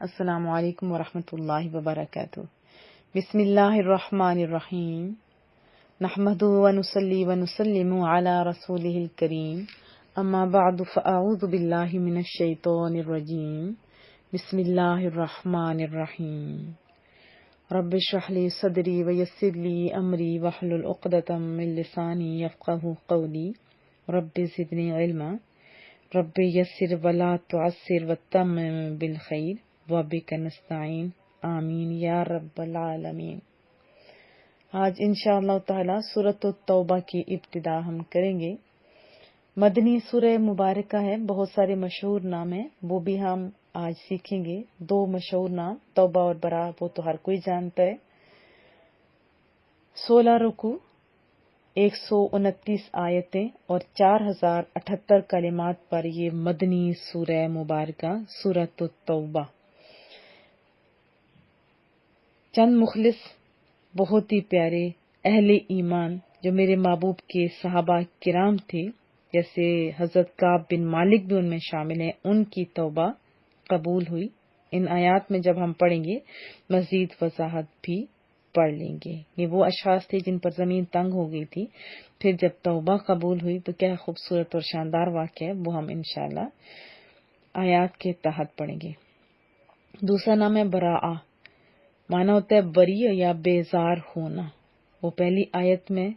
السلام علیکم ورحمۃ اللہ وبرکاتہ۔ بسم اللہ الرحمن الرحیم، نحمد ونصلی ونسلم علی رسولہ الکریم، اما بعد فاعوذ باللہ من الشیطان الرجیم، بسم اللہ الرحمن الرحیم۔ رب اشرح لی صدری ویسر لی امری واحلل عقدۃ من لسانی یفقہوا قولی، رب زدنی علما، رب یسر ولا تعسر وتمم بالخیر وبک نستعین، آمین یا رب العالمین۔ آج انشاءاللہ تعالی سورۃ التوبہ کی ابتدا ہم کریں گے۔ مدنی سورہ مبارکہ ہے، بہت سارے مشہور نام ہیں، وہ بھی ہم آج سیکھیں گے۔ دو مشہور نام توبہ اور برا، وہ تو ہر کوئی جانتا ہے۔ 16 رکوع، 129 آیتیں اور 4078 کلمات پر یہ مدنی سورہ مبارکہ سورۃ التوبہ۔ چند مخلص بہت ہی پیارے اہل ایمان جو میرے محبوب کے صحابہ کرام تھے، جیسے حضرت کعب بن مالک بھی ان میں شامل ہیں، ان کی توبہ قبول ہوئی۔ ان آیات میں جب ہم پڑھیں گے مزید وضاحت بھی پڑھ لیں گے۔ یہ وہ اشخاص تھے جن پر زمین تنگ ہو گئی تھی، پھر جب توبہ قبول ہوئی تو کیا خوبصورت اور شاندار واقعہ ہے، وہ ہم انشاءاللہ آیات کے تحت پڑھیں گے۔ دوسرا نام ہے براءہ، معنی ہوتا ہے بری یا بیزار ہونا۔ وہ پہلی آیت میں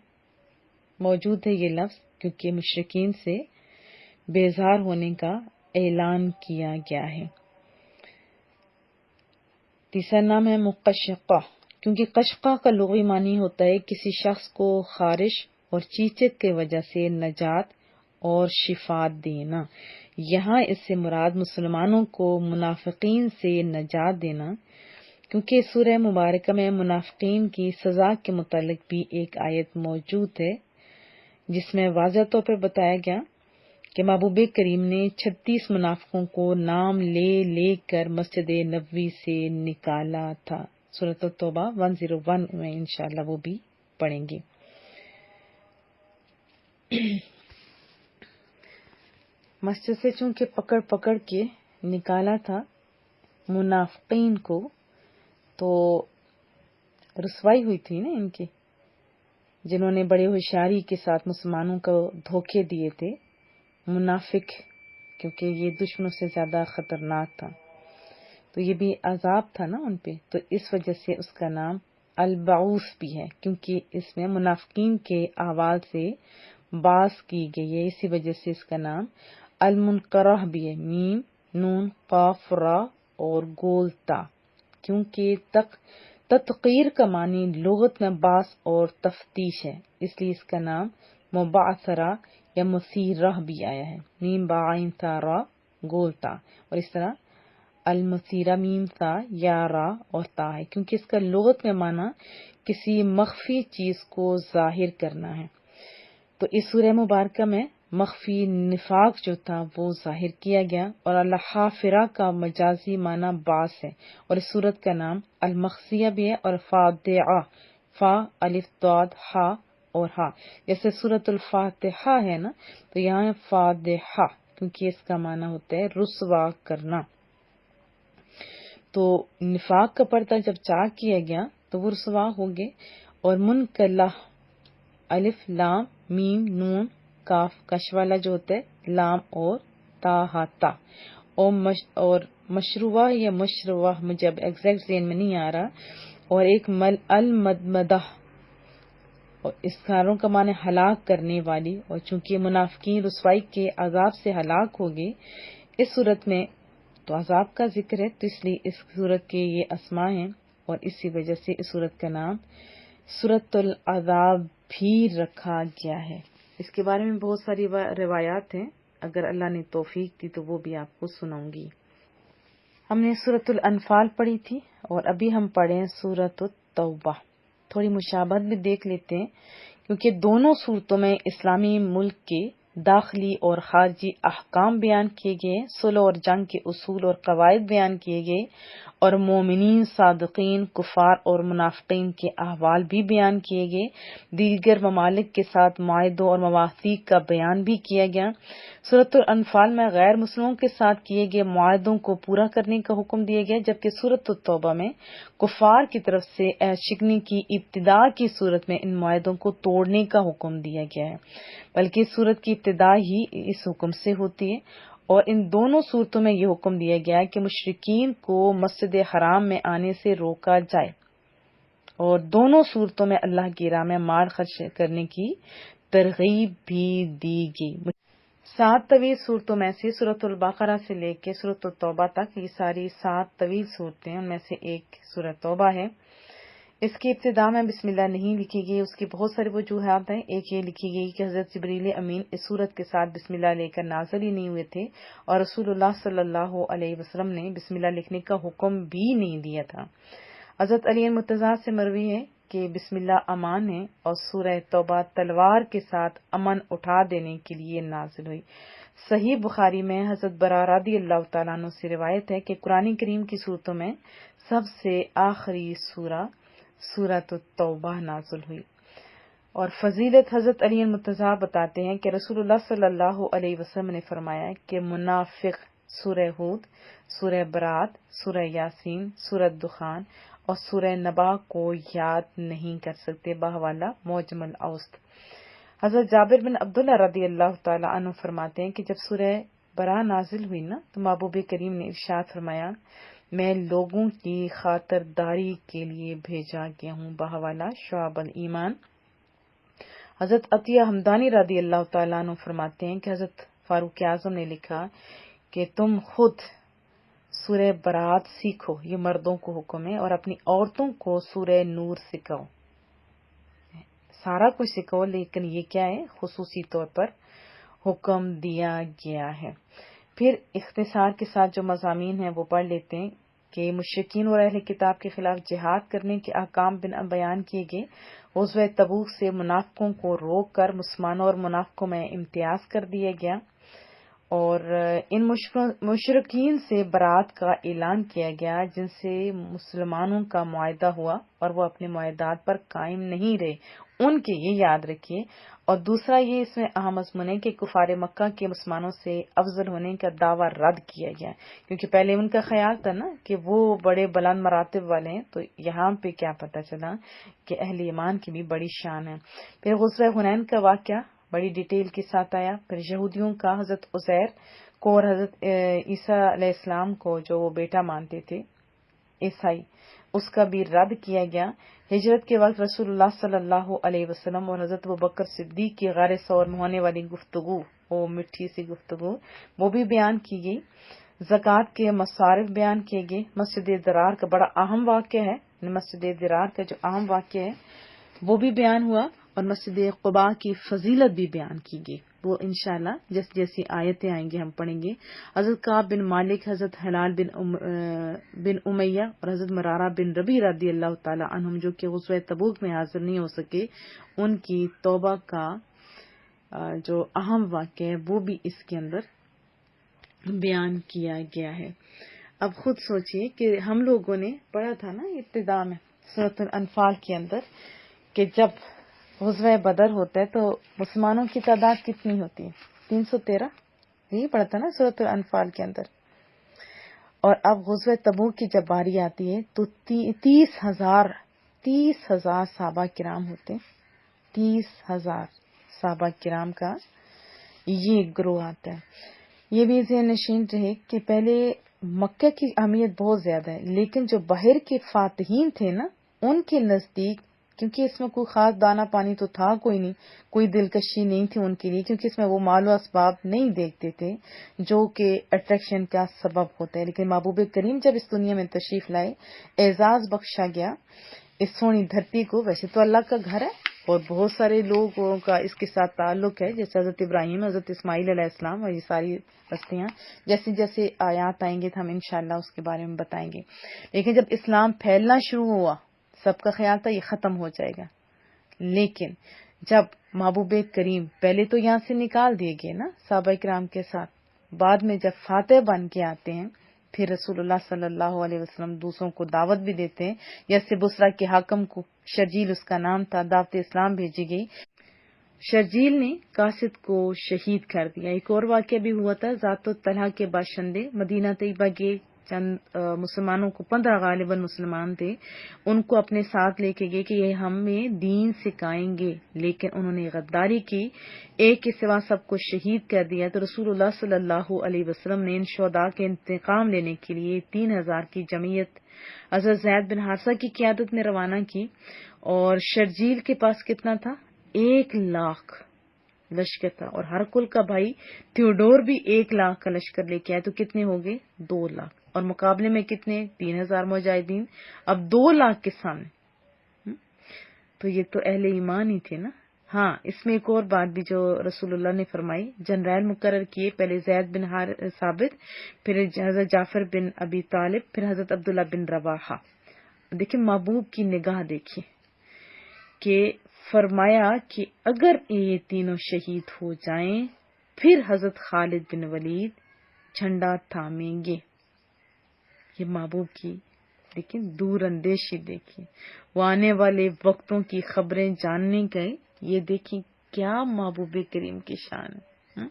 موجود ہے یہ لفظ، کیونکہ مشرکین سے بیزار ہونے کا اعلان کیا گیا ہے۔ تیسرا نام ہے مقشقہ، کیونکہ قشقہ کا لغوی معنی ہوتا ہے کسی شخص کو خارش اور چیچک کی وجہ سے نجات اور شفا دینا۔ یہاں اس سے مراد مسلمانوں کو منافقین سے نجات دینا، کیونکہ سورہ مبارکہ میں منافقین کی سزا کے متعلق بھی ایک آیت موجود ہے، جس میں واضح طور پر بتایا گیا کہ محبوب کریم نے 36 منافقوں کو نام لے لے کر مسجد نبوی سے نکالا تھا۔ سورۃ التوبہ 101 میں انشاءاللہ وہ بھی پڑھیں گے۔ مسجد سے چونکہ پکڑ پکڑ کے نکالا تھا منافقین کو، تو رسوائی ہوئی تھی نا ان کی، جنہوں نے بڑے ہوشیاری کے ساتھ مسلمانوں کو دھوکے دیے تھے۔ منافق، کیونکہ یہ دشمنوں سے زیادہ خطرناک تھا، تو یہ بھی عذاب تھا نا ان پہ، تو اس وجہ سے اس کا نام البعوث بھی ہے، کیونکہ اس میں منافقین کے احوال سے باز کی گئی ہے، اسی وجہ سے اس کا نام المنقرہ بھی ہے، میم نون قاف را اور گول تا، کیونکہ تتقیر کا معنی لغت میں باس اور تفتیش ہے، اس لیے اس کا نام مبعثرہ یا مسیرہ بھی آیا ہے، میم با عین تا را گول تا، اور اس طرح المسیرہ میم تا یا را اور تا ہے، کیونکہ اس کا لغت میں معنی کسی مخفی چیز کو ظاہر کرنا ہے۔ تو اس سورہ مبارکہ میں مخفی نفاق جو تھا وہ ظاہر کیا گیا، اور الحافرہ کا مجازی معنی باس ہے، اور اس سورت کا نام المخزیہ بھی ہے، اور فادعہ، فا الف ضاد ہا اور ہا، جیسے سورۃ الفاتحہ ہے نا، تو یہاں فادحہ، کیونکہ اس کا معنی ہوتا ہے رسوا کرنا۔ تو نفاق کا پردہ جب چاک کیا گیا تو وہ رسوا ہو گئے، اور منکلہ الف لام میم نون کاف کش والا جو ہوتا ہے لام اور تا ہاتا، اور مشروع یا مشروع مجھے اب ایگزیکٹ ذہن میں نہیں آ رہا، اور ایک المدمدہ، اور اس کاروں کا معنی ہلاک کرنے والی، اور چونکہ منافقین رسوائی کے عذاب سے ہلاک ہو گئے اس صورت میں، تو عذاب کا ذکر ہے، تو اس لیے اس صورت کے یہ اسماء ہیں، اور اسی وجہ سے اس صورت کا نام سورۃ العذاب بھی رکھا گیا ہے۔ اس کے بارے میں بہت ساری روایات ہیں، اگر اللہ نے توفیق دی تو وہ بھی آپ کو سناؤں گی۔ ہم نے سورۃ الانفال پڑھی تھی، اور ابھی ہم پڑھیں سورۃ التوبہ۔ تھوڑی مشابہت بھی دیکھ لیتے ہیں، کیونکہ دونوں صورتوں میں اسلامی ملک کے داخلی اور خارجی احکام بیان کیے گئے، صلح اور جنگ کے اصول اور قواعد بیان کیے گئے، اور مومنین، صادقین، کفار اور منافقین کے احوال بھی بیان کیے گئے، دیگر ممالک کے ساتھ معاہدوں اور مواثیق کا بیان بھی کیا گیا۔ سورۃ الانفال میں غیر مسلموں کے ساتھ کیے گئے معاہدوں کو پورا کرنے کا حکم دیا گیا، جبکہ سورۃ التوبہ میں کفار کی طرف سے عہد شکنی کی ابتدا کی صورت میں ان معاہدوں کو توڑنے کا حکم دیا گیا ہے، بلکہ اس صورت کی ابتدا ہی اس حکم سے ہوتی ہے۔ اور ان دونوں صورتوں میں یہ حکم دیا گیا ہے کہ مشرکین کو مسجد حرام میں آنے سے روکا جائے، اور دونوں صورتوں میں اللہ کی راہ میں مال خرچ کرنے کی ترغیب بھی دی گئی۔ 7 طویل صورتوں میں سے سورۃ البقرہ سے لے کے سورۃ التوبہ تک یہ ساری 7 طویل صورتیں، ان میں سے ایک سورۃ توبہ ہے۔ اس کی ابتدا میں بسم اللہ نہیں لکھی گئی، اس کی بہت ساری وجوہات ہیں۔ ایک یہ لکھی گئی کہ حضرت جبریل امین اس سورت کے ساتھ بسم اللہ لے کر نازل ہی نہیں ہوئے تھے، اور رسول اللہ صلی اللہ علیہ وسلم نے بسم اللہ لکھنے کا حکم بھی نہیں دیا تھا۔ حضرت علی مرتضیٰ سے مروی ہے کہ بسم اللہ امان ہے، اور سورہ توبہ تلوار کے ساتھ امن اٹھا دینے کے لیے نازل ہوئی۔ صحیح بخاری میں حضرت برا رضی اللہ تعالیٰ عنہ سے روایت ہے کہ قرآن کریم کی صورتوں میں سب سے آخری سورۃ التوبہ نازل ہوئی۔ اور فضیلت حضرت علی مرتضیٰ بتاتے ہیں کہ رسول اللہ صلی اللہ علیہ وسلم نے فرمایا کہ منافق سورہ ہود، سورہ برات، سورہ یاسین، سورہ دخان اور سورہ نبا کو یاد نہیں کر سکتے، بحوالہ معجم الاوسط۔ حضرت جابر بن عبداللہ رضی اللہ تعالی عنہ فرماتے ہیں کہ جب سورہ برا نازل ہوئی نا تو محبوب کریم نے ارشاد فرمایا، میں لوگوں کی خاطرداری کے لیے بھیجا گیا ہوں، بحوالہ شعب الایمان۔ حضرت عطیہ حمدانی رضی اللہ تعالیٰ عنہ فرماتے ہیں کہ حضرت فاروق اعظم نے لکھا کہ تم خود سورہ برات سیکھو، یہ مردوں کو حکم ہے، اور اپنی عورتوں کو سورہ نور سکھاؤ۔ سارا کچھ سکھاؤ، لیکن یہ کیا ہے، خصوصی طور پر حکم دیا گیا ہے۔ پھر اختصار کے ساتھ جو مضامین ہیں وہ پڑھ لیتے ہیں کہ مشرکین اور اہل کتاب کے خلاف جہاد کرنے کے احکام بیان کیے گئے۔ غزوہ تبوک سے منافقوں کو روک کر مسلمانوں اور منافقوں میں امتیاز کر دیا گیا، اور ان مشرکین سے برات کا اعلان کیا گیا جن سے مسلمانوں کا معاہدہ ہوا اور وہ اپنے معاہدات پر قائم نہیں رہے، ان کے یہ یاد رکھیے۔ اور دوسرا یہ اس میں اہم مضمون ہے کہ کفار مکہ کے مسلمانوں سے افضل ہونے کا دعویٰ رد کیا گیا، کیونکہ پہلے ان کا خیال تھا نا کہ وہ بڑے بلند مراتب والے ہیں، تو یہاں پہ کیا پتہ چلا کہ اہل ایمان کی بھی بڑی شان ہے۔ پھر غزوہ حنین کا واقعہ بڑی ڈیٹیل کے ساتھ آیا۔ پھر یہودیوں کا حضرت عزیر کو اور حضرت عیسیٰ علیہ السلام کو جو وہ بیٹا مانتے تھے عیسائی، اس کا بھی رد کیا گیا۔ ہجرت کے وقت رسول اللہ صلی اللہ علیہ وسلم اور حضرت ابوبکر صدیق کی غار ثور میں ہونے والی گفتگو، وہ مٹھی سی گفتگو، وہ بھی بیان کی گئی۔ زکوٰۃ کے مصارف بیان کیے گئے۔ مسجد درار کا بڑا اہم واقعہ ہے، مسجد درار کا جو اہم واقعہ ہے وہ بھی بیان ہوا، اور مسجد قباء کی فضیلت بھی بیان کی گئی، وہ انشاءاللہ جیسی آیتیں آئیں گے ہم پڑھیں گے۔ حضرت کعب بن مالک، حضرت حلال بن امیہ اور حضرت مرارہ بن ربیع رضی اللہ تعالی عنہم جو کہ غزوہ تبوک میں حاضر نہیں ہو سکے، ان کی توبہ کا جو اہم واقعہ ہے وہ بھی اس کے اندر بیان کیا گیا ہے۔ اب خود سوچئے کہ ہم لوگوں نے پڑھا تھا نا ابتدا میں سورۃ الانفال کے اندر کہ جب غزوہ بدر ہوتا ہے تو مسلمانوں کی تعداد کتنی ہوتی ہے؟ 313، یہی پڑھا تھا نا سورۃ الانفال کے اندر۔ اور اب غزوہ تبوک کی جب باری آتی ہے تو 30,000 صحابہ کرام ہوتے ہیں، 30,000 صحابہ کرام کا یہ گروہ آتا ہے۔ یہ بھی ذہن نشین رہے کہ پہلے مکہ کی اہمیت بہت زیادہ ہے، لیکن جو باہر کے فاتحین تھے نا ان کے نزدیک، کیونکہ اس میں کوئی خاص دانہ پانی تو تھا کوئی نہیں، کوئی دلکشی نہیں تھی ان کے لیے، کیونکہ اس میں وہ مال و اسباب نہیں دیکھتے تھے جو کہ اٹریکشن کا سبب ہوتا ہے۔ لیکن محبوب کریم جب اس دنیا میں تشریف لائے، اعزاز بخشا گیا اس سونی دھرتی کو۔ ویسے تو اللہ کا گھر ہے اور بہت سارے لوگوں کا اس کے ساتھ تعلق ہے، جیسے حضرت ابراہیم، حضرت اسماعیل علیہ السلام اور یہ ساری ہستیاں، جیسے جیسے آیات آئیں گے تو ہم انشاءاللہ اس کے بارے میں بتائیں گے۔ لیکن جب اسلام پھیلنا شروع ہوا، سب کا خیال تھا یہ ختم ہو جائے گا، لیکن جب محبوب کریم پہلے تو یہاں سے نکال دیے گئے نا صحابہ کرام کے ساتھ، بعد میں جب فاتح بن کے آتے ہیں، پھر رسول اللہ صلی اللہ علیہ وسلم دوسروں کو دعوت بھی دیتے ہیں، جیسے بصرہ کے حاکم کو، شرجیل اس کا نام تھا، دعوت اسلام بھیجی گئی۔ شرجیل نے قاصد کو شہید کر دیا۔ ایک اور واقعہ بھی ہوا تھا، ذات الطلحہ کے باشندے مدینہ طیبہ کے چند مسلمانوں کو 15 غالباً مسلمان تھے، ان کو اپنے ساتھ لے کے گئے کہ یہ ہمیں دین سکھائیں گے، لیکن انہوں نے غداری کی، ایک کے سوا سب کو شہید کر دیا۔ تو رسول اللہ صلی اللہ علیہ وسلم نے ان شہداء کے انتقام لینے کے لیے 3000 کی جمعیت حضرت زید بن حارثہ کی قیادت میں روانہ کی، اور شرجیل کے پاس کتنا تھا؟ 1,00,000 لشکر تھا، اور ہرکل کا بھائی تھیوڈور بھی 1,00,000 کا لشکر لے کے آئے، تو کتنے ہو گئے؟ 2,00,000، اور مقابلے میں کتنے؟ 3,000 مجاہدین، اب 2,00,000 کے سامنے۔ تو یہ تو اہل ایمان ہی تھے نا۔ ہاں، اس میں ایک اور بات بھی جو رسول اللہ نے فرمائی، جنرل مقرر کیے، پہلے زید بن ثابت، پھر حضرت جعفر بن ابی طالب، پھر حضرت عبداللہ بن رواحہ۔ دیکھیں محبوب کی نگاہ دیکھیے کہ فرمایا کہ اگر یہ تینوں شہید ہو جائیں پھر حضرت خالد بن ولید جھنڈا تھامیں گے۔ یہ محبوب کی لیکن دور اندیشی دیکھیے، وہ آنے والے وقتوں کی خبریں جاننے گئے، یہ دیکھیں کیا محبوب کریم کی شان ہے۔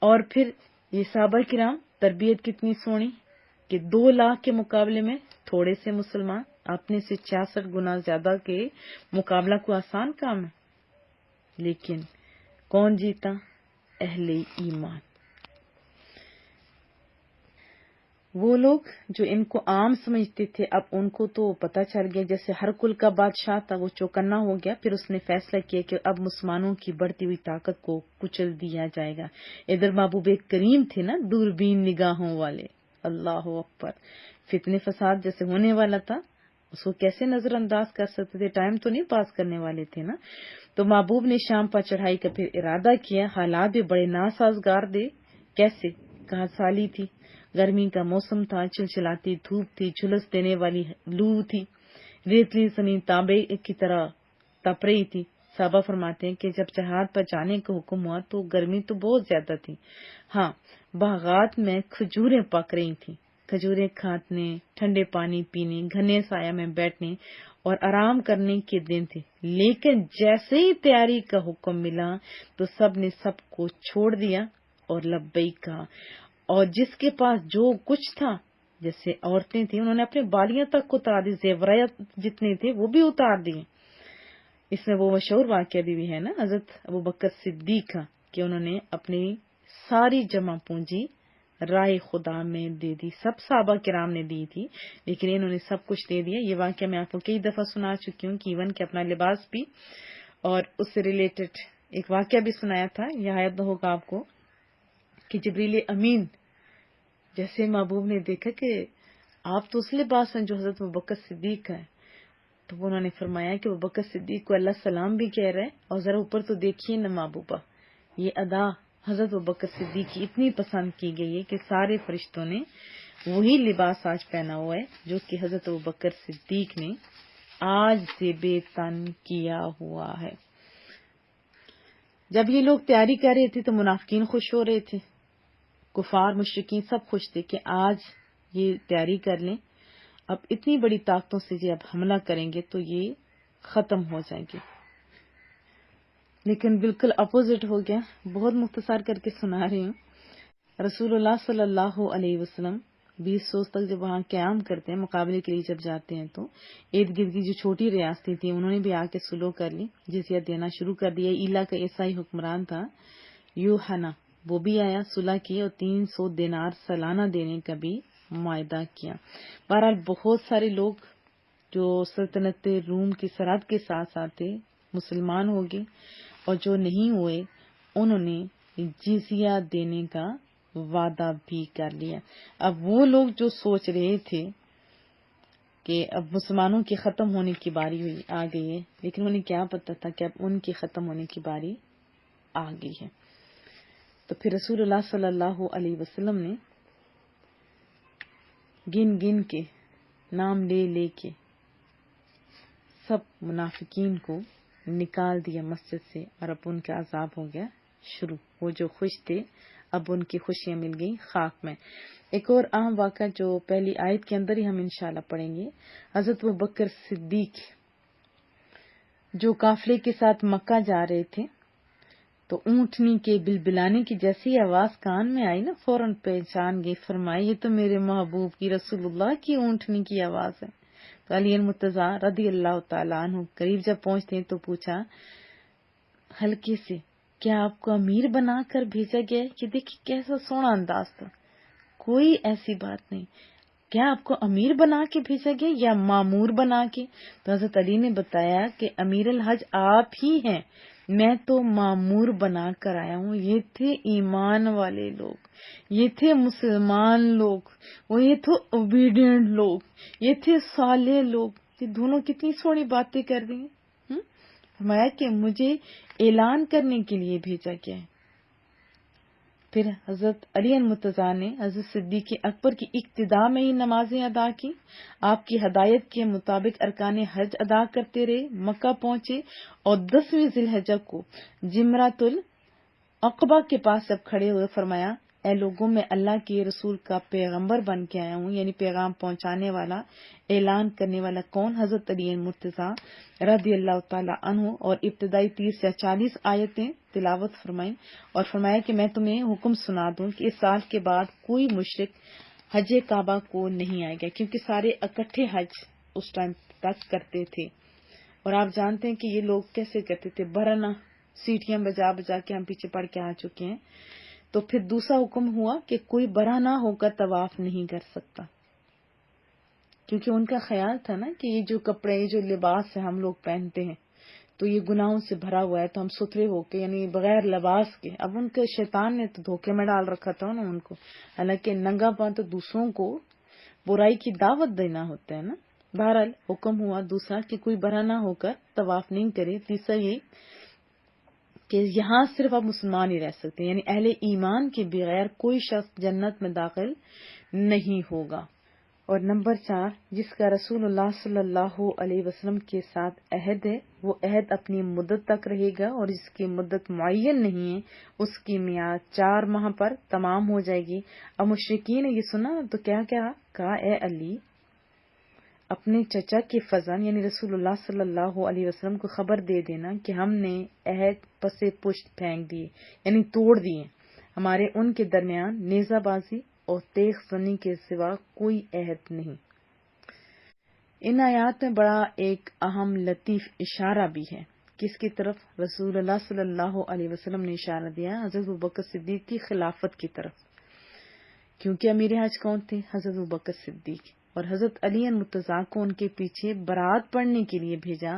اور پھر یہ صحابہ کرام تربیت کتنی سونی کہ 2,00,000 کے مقابلے میں تھوڑے سے مسلمان، اپنے سے 66 گنا زیادہ کے مقابلہ کو آسان کام ہے، لیکن کون جیتا؟ اہل ایمان۔ وہ لوگ جو ان کو عام سمجھتے تھے، اب ان کو تو پتہ چل گیا، جیسے ہر کل کا بادشاہ تھا وہ چوکنا ہو گیا، پھر اس نے فیصلہ کیا کہ اب مسلمانوں کی بڑھتی ہوئی طاقت کو کچل دیا جائے گا۔ ادھر محبوب کریم تھے نا دوربین نگاہوں والے، اللہ اکبر، فتنے فساد جیسے ہونے والا تھا اس کو کیسے نظر انداز کر سکتے تھے، ٹائم تو نہیں پاس کرنے والے تھے نا۔ تو محبوب نے شام پر چڑھائی کا پھر ارادہ کیا، حالات بھی بڑے ناسازگار دے، کیسے؟ کہاں سالی تھی، گرمی کا موسم تھا، چلچلاتی دھوپ تھی، جھلس دینے والی لو تھی، ریتلی زمین تانبے کی طرح تپ رہی تھی۔ صحابہ فرماتے ہیں کہ جب جہاد پر جانے کا حکم ہوا تو گرمی تو بہت زیادہ تھی، ہاں باغات میں کھجوریں پک رہی تھیں، کھجوریں کھانے، ٹھنڈے پانی پینے، گھنے سایہ میں بیٹھنے اور آرام کرنے کے دن تھے، لیکن جیسے ہی تیاری کا حکم ملا تو سب نے سب کو چھوڑ دیا اور لبیک کہا، اور جس کے پاس جو کچھ تھا، جیسے عورتیں تھیں انہوں نے اپنے بالیاں تک اتار دی، زیورات جتنے تھے وہ بھی اتار دیے۔ اس میں وہ مشہور واقعہ بھی ہے نا حضرت ابوبکر صدیق کا، کہ انہوں نے اپنی ساری جمع پونجی رائے خدا میں دے دی، سب صحابہ کرام نے دی تھی لیکن انہوں نے سب کچھ دے دیا۔ یہ واقعہ میں آپ کو کئی دفعہ سنا چکی ہوں کہ ایون کہ اپنا لباس بھی، اور اس سے ریلیٹڈ ایک واقعہ بھی سنایا تھا، یہ یاد ہوگا آپ کو کہ جبریل امین جیسے محبوب نے دیکھا کہ آپ تو اس لباس ہیں جو حضرت ابوبکر صدیق ہے، تو انہوں نے فرمایا کہ ابوبکر صدیق کو اللہ سلام بھی کہہ رہے، اور ذرا اوپر تو دیکھیے نا محبوبہ، یہ ادا حضرت ابوبکر صدیق کی اتنی پسند کی گئی ہے کہ سارے فرشتوں نے وہی لباس آج پہنا ہوا ہے جو کہ حضرت ابوبکر صدیق نے آج زیب تن کیا ہوا ہے۔ جب یہ لوگ تیاری کر رہے تھے تو منافقین خوش ہو رہے تھے، کفار مشرکین سب خوش تھے کہ آج یہ تیاری کر لیں، اب اتنی بڑی طاقتوں سے جب حملہ کریں گے تو یہ ختم ہو جائیں گے، لیکن بالکل اپوزٹ ہو گیا۔ بہت مختصر کر کے سنا رہی ہوں۔ رسول اللہ صلی اللہ علیہ وسلم 20 روز تک جب وہاں قیام کرتے ہیں، مقابلے کے لیے جب جاتے ہیں، تو ارد گرد کی جو چھوٹی ریاستیں تھیں انہوں نے بھی آ کے سلو کر لی، جزیہ دینا شروع کر دیا۔ ایلا کا عیسائی حکمران تھا یوحنا، وہ بھی آیا، صلح کی، اور 300 دینار سالانہ دینے کا بھی معاہدہ کیا۔ بہرحال بہت سارے لوگ جو سلطنت روم کی سرحد کے ساتھ ساتھ مسلمان ہو گئے، اور جو نہیں ہوئے انہوں نے جزیہ دینے کا وعدہ بھی کر لیا۔ اب وہ لوگ جو سوچ رہے تھے کہ اب مسلمانوں کی ختم ہونے کی باری آ گئی ہے، لیکن انہیں کیا پتا تھا کہ اب ان کی ختم ہونے کی باری آ گئی ہے۔ تو پھر رسول اللہ صلی اللہ علیہ وسلم نے گن گن کے، نام لے لے کے سب منافقین کو نکال دیا مسجد سے، اور اب ان کا عذاب ہو گیا شروع۔ وہ جو خوش تھے اب ان کی خوشیاں مل گئی خاک میں۔ ایک اور اہم واقعہ جو پہلی آیت کے اندر ہی ہم انشاءاللہ پڑھیں گے، حضرت ابوبکر صدیق جو قافلے کے ساتھ مکہ جا رہے تھے تو اونٹنی کے بلبلانے کی جیسی آواز کان میں آئی نا، فوراً پہچان گئی، فرمائی یہ تو میرے محبوب کی رسول اللہ کی اونٹنی کی آواز ہے۔ تو علی المرتضیٰ رضی اللہ تعالیٰ عنہ قریب جب پہنچتے ہیں تو پوچھا ہلکے سے، کیا آپ کو امیر بنا کر بھیجا گیا ہے؟ کہ دیکھیں کیسا سونا انداز تھا، کوئی ایسی بات نہیں، کیا آپ کو امیر بنا کے بھیجا گیا یا مامور بنا کے؟ تو حضرت علی نے بتایا کہ امیر الحج آپ ہی ہیں، میں تو مامور بنا کر آیا ہوں۔ یہ تھے ایمان والے لوگ، یہ تھے مسلمان لوگ، وہ یہ تھے اوبیڈینٹ لوگ، یہ تھے صالح لوگ۔ یہ دونوں کتنی سونی باتیں کر رہی ہیں۔ فرمایا کہ مجھے اعلان کرنے کے لیے بھیجا گیا ہے۔ پھر حضرت علی المرتضیٰ نے حضرت صدیق اکبر کی اقتداء میں ہی نمازیں ادا کی، آپ کی ہدایت کے مطابق ارکان حج ادا کرتے رہے، مکہ پہنچے اور 10ویں ذی الحجہ کو جمرۃ العقبہ کے پاس جب کھڑے ہوئے فرمایا اے لوگوں، میں اللہ کے رسول کا پیغمبر بن کے آیا ہوں، یعنی پیغام پہنچانے والا، اعلان کرنے والا کون؟ حضرت علی المرتضیٰ رضی اللہ تعالی عنہ، اور ابتدائی 30 یا 40 آیتیں تلاوت فرمائیں اور فرمایا کہ میں تمہیں حکم سنا دوں کہ اس سال کے بعد کوئی مشرک حج کعبہ کو نہیں آئے گا، کیونکہ سارے اکٹھے حج اس ٹائم تک کرتے تھے۔ اور آپ جانتے ہیں کہ یہ لوگ کیسے کرتے تھے، برہنہ سیٹیاں بجا بجا کے ہم پیچھے پڑھ کے آ چکے ہیں۔ تو پھر دوسرا حکم ہوا کہ کوئی برہنہ ہو کر طواف نہیں کر سکتا، کیونکہ ان کا خیال تھا نا کہ یہ جو کپڑے، یہ جو لباس ہے ہم لوگ پہنتے ہیں تو یہ گناہوں سے بھرا ہوا ہے، تو ہم ستھرے ہو کے یعنی بغیر لباس کے، اب ان کے شیطان نے تو دھوکے میں ڈال رکھا تھا نا ان کو، حالانکہ ننگا پان تو دوسروں کو برائی کی دعوت دینا ہوتا ہے نا۔ بہرحال حکم ہوا دوسرا کہ کوئی برہنہ ہو کر طواف نہیں کرے۔ تیسرا یہ کہ یہاں صرف اب مسلمان ہی رہ سکتے ہیں، یعنی اہل ایمان کے بغیر کوئی شخص جنت میں داخل نہیں ہوگا۔ اور نمبر 4، جس کا رسول اللہ صلی اللہ علیہ وسلم کے ساتھ عہد ہے وہ عہد اپنی مدت تک رہے گا، اور جس کی مدت معین نہیں ہے اس کی میعاد 4 ماہ پر تمام ہو جائے گی۔ اب مشرکین نے یہ سنا تو کیا کہا اے علی، اپنے چچا کے فضل یعنی رسول اللہ صلی اللہ علیہ وسلم کو خبر دے دینا کہ ہم نے عہد پس پشت پھینک دیے، یعنی توڑ دیے، ہمارے ان کے درمیان نیزہ بازی اور تیغ زنی کے سوا کوئی عہد نہیں۔ ان آیات میں بڑا ایک اہم لطیف اشارہ بھی ہے، کس کی طرف؟ رسول اللہ صلی اللہ علیہ وسلم نے اشارہ دیا حضرت ابوبکر صدیق کی خلافت کی طرف، کیونکہ امیر حج کون تھے؟ حضرت ابوبکر صدیق، اور حضرت علی المرتضیٰ کو ان کے پیچھے برات پڑھنے کے لیے بھیجا،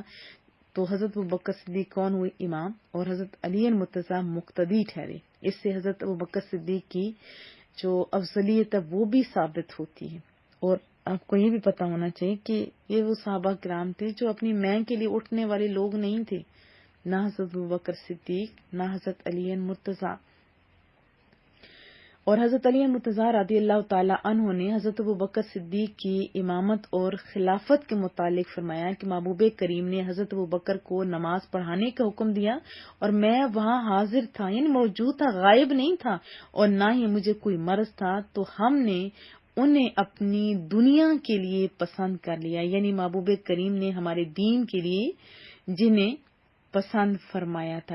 تو حضرت ابوبکر صدیق کون ہوئے؟ امام، اور حضرت علی المرتضیٰ مقتدی ٹھہرے۔ اس سے حضرت ابوبکر صدیق کی جو افضلیت ہے وہ بھی ثابت ہوتی ہے۔ اور آپ کو یہ بھی پتہ ہونا چاہیے کہ یہ وہ صحابہ کرام تھے جو اپنی میں کے لیے اٹھنے والے لوگ نہیں تھے، نہ حضرت ابوبکر صدیق نہ حضرت علی المرتضیٰ۔ اور حضرت علی المرتضیٰ رضی اللہ تعالی عنہ نے حضرت ابوبکر صدیق کی امامت اور خلافت کے متعلق فرمایا کہ محبوب کریم نے حضرت ابوبکر کو نماز پڑھانے کا حکم دیا اور میں وہاں حاضر تھا، یعنی موجود تھا، غائب نہیں تھا، اور نہ ہی مجھے کوئی مرض تھا، تو ہم نے انہیں اپنی دنیا کے لیے پسند کر لیا، یعنی محبوب کریم نے ہمارے دین کے لیے جنہیں پسند فرمایا تھا۔